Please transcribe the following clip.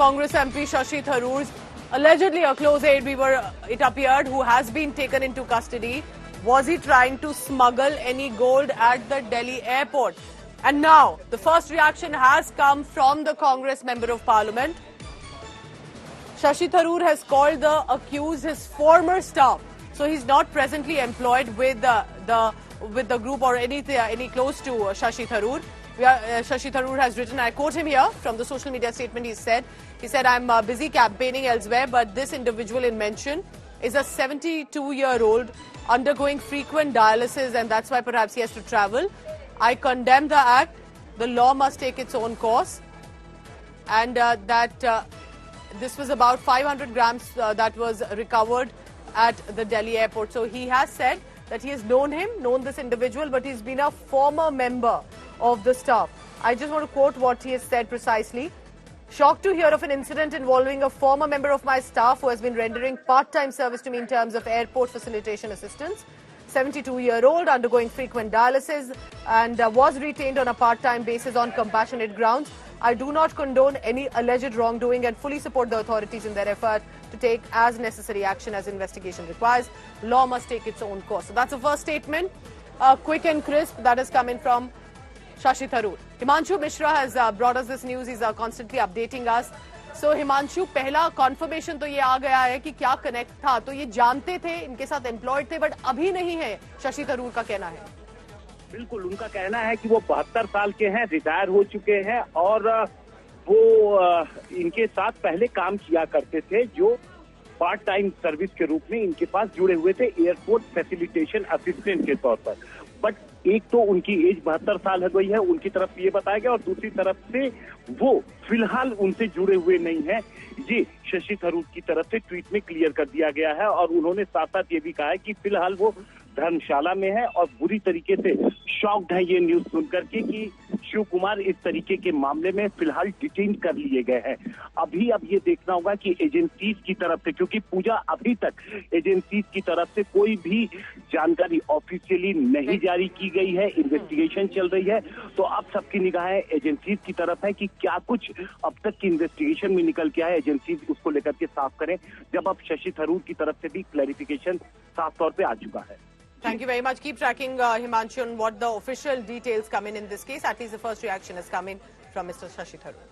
Congress MP Shashi Tharoor's allegedly a close aide, it appeared, who has been taken into custody. Was he trying to smuggle any gold at the Delhi airport? And now, the first reaction has come from the Congress Member of Parliament. Shashi Tharoor has called the accused his former staff. So he's not presently employed with the group or any close to Shashi Tharoor. Shashi Tharoor has written, I quote him here from the social media statement. He said, I'm busy campaigning elsewhere, but this individual in mention is a 72-year-old undergoing frequent dialysis, and that's why perhaps he has to travel. I condemn the act. The law must take its own course. And this was about 500 grams that was recovered at the Delhi airport. So he has said that he has known this individual, but he's been a former member of the staff. I just want to quote what he has said precisely. Shocked to hear of an incident involving a former member of my staff who has been rendering part-time service to me in terms of airport facilitation assistance. 72-year-old undergoing frequent dialysis and was retained on a part-time basis on compassionate grounds. I do not condone any alleged wrongdoing and fully support the authorities in their effort to take as necessary action as investigation requires. Law must take its own course. So that's the first statement, quick and crisp, that has come in from Shashi Tharoor. Himanshu Mishra has brought us this news. He's constantly updating us. So Himanshu, पहला confirmation तो ये आ गया है कि क्या connect था, तो ये जानते थे, इनके साथ employed थे, but अभी नहीं है, शशि थरूर का कहना है। बिल्कुल, उनका कहना है कि वो 72 साल के हैं, रिटायर हो चुके हैं और वो इनके साथ पहले काम किया करते थे, जो पार्ट टाइम सर्विस के रूप में इनके पास जुड़े हुए थे एयरपोर्ट फैसिलिटेशन असिस्टेंट के तौर पर। बट एक तो उनकी एज 72 साल हो गई है, उनकी तरफ से ये बताया गया, और दूसरी तरफ से वो फिलहाल उनसे जुड़े हुए नहीं है। ये शशि थरूर की तरफ से ट्वीट में क्लियर कर दिया गया है और उन्होंने साथ साथ ये भी कहा है कि फिलहाल वो धर्मशाला में है और बुरी तरीके से शॉक्ड है ये न्यूज सुनकर के कि शिव कुमार इस तरीके के मामले में फिलहाल डिटेन कर लिए गए हैं। अभी अब ये देखना होगा कि एजेंसीज की तरफ से, क्योंकि पूजा अभी तक एजेंसीज की तरफ से कोई भी जानकारी ऑफिशियली नहीं जारी की गई है, इन्वेस्टिगेशन चल रही है, तो अब सबकी निगाहें एजेंसीज की तरफ है कि क्या कुछ अब तक की इन्वेस्टिगेशन में निकल के आए, एजेंसीज उसको लेकर के साफ करें, जब अब शशि थरूर की तरफ से भी क्लैरिफिकेशन साफ तौर पे आ चुका है। Thank you very much. Keep tracking, Himanshu, on what the official details come in this case. At least the first reaction has come in from Mr. Shashi Tharoor.